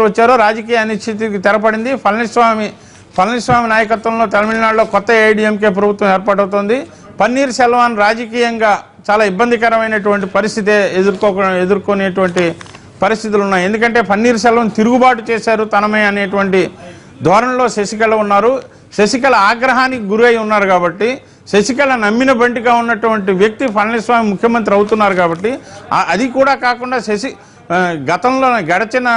ముఖ్యమంత్రి వచ్చారో రాజకీయ అనిశ్చితికి తెరపడింది. పళనిస్వామి నాయకత్వంలో తమిళనాడులో కొత్త ఏఐడిఎంకే ప్రభుత్వం ఏర్పాటవుతోంది. పన్నీర్ సెల్వం రాజకీయంగా చాలా ఇబ్బందికరమైనటువంటి పరిస్థితి ఎదుర్కొనేటువంటి పరిస్థితులు ఉన్నాయి. ఎందుకంటే పన్నీర్ సెల్వం తిరుగుబాటు చేశారు తనమే అనేటువంటి ధోరణిలో శశికళ ఉన్నారు. శశికళ ఆగ్రహానికి గురై ఉన్నారు కాబట్టి, శశికళ నమ్మిన బంటిగా ఉన్నటువంటి వ్యక్తి పళనిస్వామి ముఖ్యమంత్రి అవుతున్నారు కాబట్టి, అది కూడా కాకుండా గతంలో గడిచిన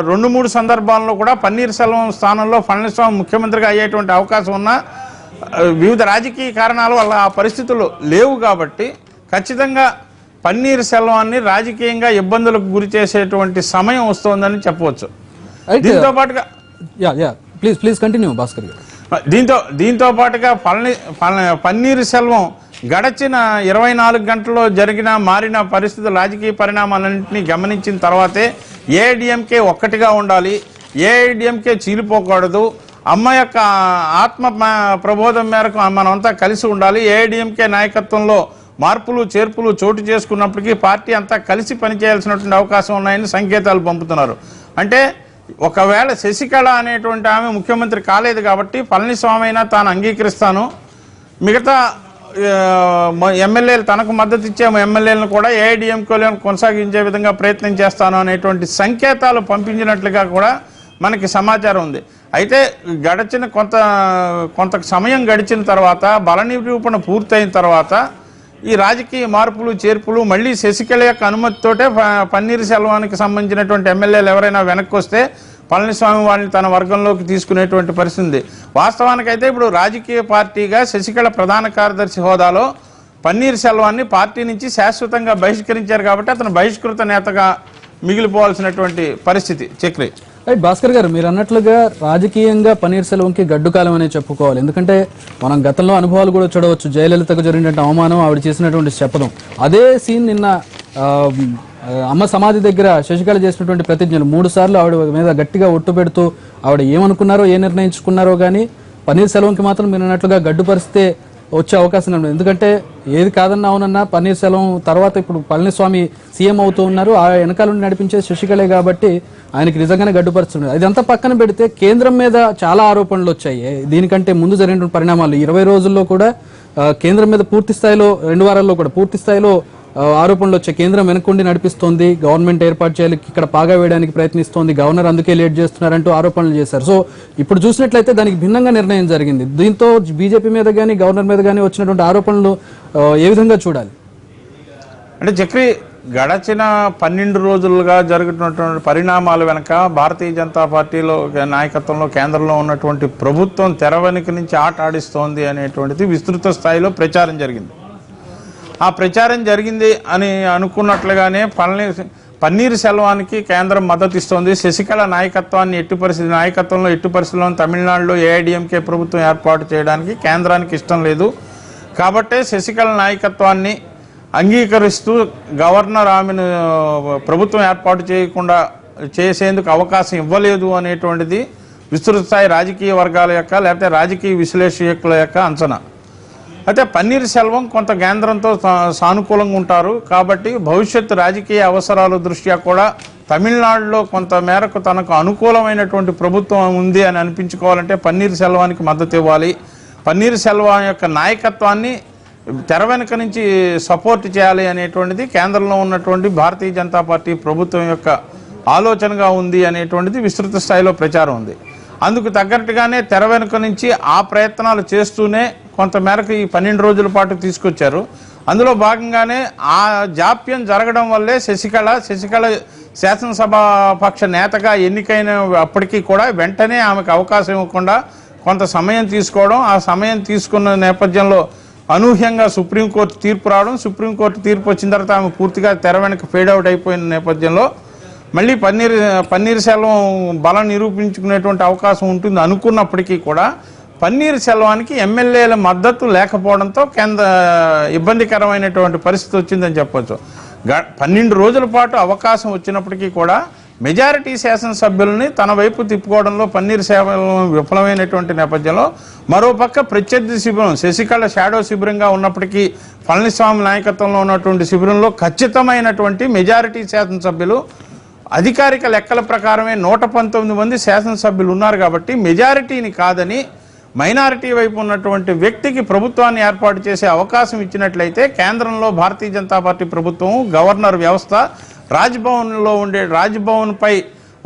2-3 సందర్భాల్లో కూడా పన్నీర్ సెల్వం స్థానంలో పళనిస్వామి ముఖ్యమంత్రిగా అయ్యేటువంటి అవకాశం ఉన్నా వివిధ రాజకీయ కారణాల వల్ల ఆ పరిస్థితులు లేవు కాబట్టి ఖచ్చితంగా పన్నీర్ సెల్వాన్ని రాజకీయంగా ఇబ్బందులకు గురి చేసేటువంటి సమయం వస్తోందని చెప్పవచ్చు. దీంతో పాటుగా ప్లీజ్ కంటిన్యూ భాస్కర్ గారు. దీంతో పాటుగా పన్నీర్ సెల్వం గడచిన 24 గంటల్లో మారిన పరిస్థితులు, రాజకీయ పరిణామాలన్నింటినీ గమనించిన తర్వాతే ఏఐడిఎంకే ఒక్కటిగా ఉండాలి, ఏఐడిఎంకే చీలిపోకూడదు, అమ్మ యొక్క ఆత్మ ప్రబోధం మేరకు మనమంతా కలిసి ఉండాలి, ఏఐడిఎంకే నాయకత్వంలో మార్పులు చేర్పులు చోటు చేసుకున్నప్పటికీ పార్టీ అంతా కలిసి పనిచేయాల్సినటువంటి అవకాశం ఉన్నాయని సంకేతాలు పంపుతున్నారు. అంటే ఒకవేళ శశికళ అనేటువంటి ఆమె ముఖ్యమంత్రి కాలేదు కాబట్టి పళనిస్వామి అయినా తాను అంగీకరిస్తాను, మిగతా ఎమ్మెల్యేలు తనకు మద్దతు ఇచ్చే ఎమ్మెల్యేలను కూడా ఏఐడిఎంకేలో కొనసాగించే విధంగా ప్రయత్నం చేస్తాను అనేటువంటి సంకేతాలు పంపించినట్లుగా కూడా మనకి సమాచారం ఉంది. అయితే గడిచిన కొంత సమయం గడిచిన తర్వాత, బల నిరూపణ పూర్తయిన తర్వాత ఈ రాజకీయ మార్పులు చేర్పులు మళ్ళీ శశికళ యొక్క అనుమతితోటే పన్నీర్ సెల్వానికి సంబంధించినటువంటి ఎమ్మెల్యేలు ఎవరైనా వెనక్కి వస్తే పళనిస్వామి వాళ్ళని తన వర్గంలోకి తీసుకునేటువంటి పరిస్థితి ఉంది. వాస్తవానికైతే ఇప్పుడు రాజకీయ పార్టీగా శశికళ ప్రధాన కార్యదర్శి హోదాలో పన్నీర్ సెల్వాన్ని పార్టీ నుంచి శాశ్వతంగా బహిష్కరించారు కాబట్టి అతను బహిష్కృత నేతగా మిగిలిపోవాల్సినటువంటి పరిస్థితి. చక్రి రైట్ భాస్కర్ గారు, మీరు అన్నట్లుగా రాజకీయంగా పన్నీర్ సెల్వంకి గడ్డుకాలం అనే చెప్పుకోవాలి. ఎందుకంటే మనం గతంలో అనుభవాలు కూడా చూడవచ్చు. జయలలితకు జరిగినటువంటి అవమానం, ఆవిడ చేసినటువంటి శపథం, అదే సీన్ నిన్న అమ్మ సమాధి దగ్గర శశికళ చేసినటువంటి ప్రతిజ్ఞలు 3 సార్లు ఆవిడ మీద గట్టిగా ఒట్టు పెడుతూ ఆవిడ ఏమనుకున్నారో ఏ నిర్ణయించుకున్నారో కానీ పన్నీర్ సెల్వంకి మాత్రం మీరు అన్నట్లుగా గడ్డు పరిస్థితే వచ్చే అవకాశం ఉంది. ఎందుకంటే ఏది కాదన్నా అవునన్నా పన్నీర్ సెల్వం తర్వాత ఇప్పుడు పళనిస్వామి సీఎం అవుతూ ఉన్నారు, ఆ వెనకాల నుండి నడిపించే శశికళే కాబట్టి ఆయనకి నిజంగానే గడ్డుపరుస్తున్నారు. అదంతా పక్కన పెడితే కేంద్రం మీద చాలా ఆరోపణలు వచ్చాయి. దీనికంటే ముందు జరిగిన పరిణామాలు 20 రోజుల్లో కూడా కేంద్రం మీద పూర్తి స్థాయిలో 2 వారాల్లో కూడా పూర్తి స్థాయిలో ఆరోపణలు వచ్చాయి. కేంద్రం వెనకుండి నడిపిస్తోంది, గవర్నమెంట్ ఏర్పాటు చేయాలి, ఇక్కడ పాగా వేయడానికి ప్రయత్నిస్తోంది, గవర్నర్ అందుకే లేట్ చేస్తున్నారంటూ ఆరోపణలు చేశారు. సో ఇప్పుడు చూసినట్లయితే దానికి భిన్నంగా నిర్ణయం జరిగింది. దీంతో బీజేపీ మీద కానీ గవర్నర్ మీద కానీ వచ్చినటువంటి ఆరోపణలు ఏ విధంగా చూడాలి? అంటే చక్రి, గడచిన 12 రోజులుగా జరుగుతున్నటువంటి పరిణామాల వెనక భారతీయ జనతా పార్టీలో నాయకత్వంలో కేంద్రంలో ఉన్నటువంటి ప్రభుత్వం తెర వెనుక నుంచి ఆట ఆడిస్తోంది అనేటువంటిది విస్తృత స్థాయిలో ప్రచారం జరిగింది. ఆ ప్రచారం జరిగింది అని అనుకున్నట్లుగానే పన్నీర్ సెల్వానికి కేంద్రం మద్దతు ఇస్తోంది. శశికళ నాయకత్వంలో ఎట్టి పరిస్థితుల్లో తమిళనాడులో ఏఐడిఎంకే ప్రభుత్వం ఏర్పాటు చేయడానికి కేంద్రానికి ఇష్టం లేదు కాబట్టే శశికళ నాయకత్వాన్ని అంగీకరిస్తూ గవర్నర్ ఆమెను ప్రభుత్వం ఏర్పాటు చేయకుండా చేసేందుకు అవకాశం ఇవ్వలేదు అనేటువంటిది విస్తృత స్థాయి రాజకీయ వర్గాల యొక్క లేకపోతే రాజకీయ విశ్లేషకుల యొక్క అంచనా. అయితే పన్నీర్ సెల్వం కొంత కేంద్రంతో సానుకూలంగా ఉంటారు కాబట్టి భవిష్యత్తు రాజకీయ అవసరాల దృష్ట్యా కూడా తమిళనాడులో కొంత మేరకు తనకు అనుకూలమైనటువంటి ప్రభుత్వం ఉంది అని అనిపించుకోవాలంటే పన్నీర్ సెల్వానికి మద్దతు ఇవ్వాలి, పన్నీర్ సెల్వం యొక్క నాయకత్వాన్ని తెర వెనుక నుంచి సపోర్ట్ చేయాలి అనేటువంటిది కేంద్రంలో ఉన్నటువంటి భారతీయ జనతా పార్టీ ప్రభుత్వం యొక్క ఆలోచనగా ఉంది అనేటువంటిది విస్తృత స్థాయిలో ప్రచారం ఉంది. అందుకు తగ్గట్టుగానే తెర వెనుక నుంచి ఆ ప్రయత్నాలు చేస్తూనే కొంతమేరకు ఈ 12 రోజుల పాటు తీసుకొచ్చారు. అందులో భాగంగానే ఆ జాప్యం జరగడం వల్లే శశికళ శాసనసభాపక్ష నేతగా ఎన్నికైన అప్పటికీ కూడా వెంటనే ఆమెకు అవకాశం ఇవ్వకుండా కొంత సమయం తీసుకోవడం, ఆ సమయం తీసుకున్న నేపథ్యంలో అనూహ్యంగా సుప్రీంకోర్టు తీర్పు రావడం, సుప్రీంకోర్టు తీర్పు వచ్చిన తర్వాత ఆమె పూర్తిగా తెర వెనక ఫేడ్ అవుట్ అయిపోయిన నేపథ్యంలో మళ్ళీ పన్నీర్ సెల్వం బలం నిరూపించుకునేటువంటి అవకాశం ఉంటుంది అనుకున్నప్పటికీ కూడా పన్నీర్ సెల్వానికి ఎమ్మెల్యేల మద్దతు లేకపోవడంతో ఇబ్బందికరమైనటువంటి పరిస్థితి వచ్చిందని చెప్పొచ్చు. 12 రోజుల పాటు అవకాశం వచ్చినప్పటికీ కూడా మెజారిటీ శాసనసభ్యులని తన వైపు తిప్పుకోవడంలో పన్నీర్ సెల్వం విఫలమైనటువంటి నేపథ్యంలో మరోపక్క ప్రత్యర్థి శిబిరం శశికళ షాడో శిబిరంగా ఉన్నప్పటికీ పళనిస్వామి నాయకత్వంలో ఉన్నటువంటి శిబిరంలో ఖచ్చితమైనటువంటి మెజారిటీ శాసనసభ్యులు అధికారిక లెక్కల ప్రకారమే 119 మంది శాసనసభ్యులు ఉన్నారు కాబట్టి మెజారిటీని కాదని మైనారిటీ వైపు ఉన్నటువంటి వ్యక్తికి ప్రభుత్వాన్ని ఏర్పాటు చేసే అవకాశం ఇచ్చినట్లయితే కేంద్రంలో భారతీయ జనతా పార్టీ ప్రభుత్వం గవర్నర్ వ్యవస్థ రాజ్భవన్లో ఉండే రాజ్భవన్పై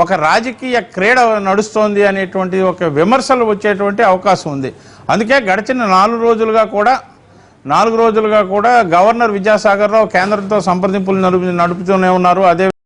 ఒక రాజకీయ క్రీడ నడుస్తోంది అనేటువంటి ఒక విమర్శలు వచ్చేటువంటి అవకాశం ఉంది. అందుకే గడిచిన 4 రోజులుగా కూడా గవర్నర్ విద్యాసాగర్ రావు కేంద్రంతో సంప్రదింపులు నడుపుతూనే ఉన్నారు. అదే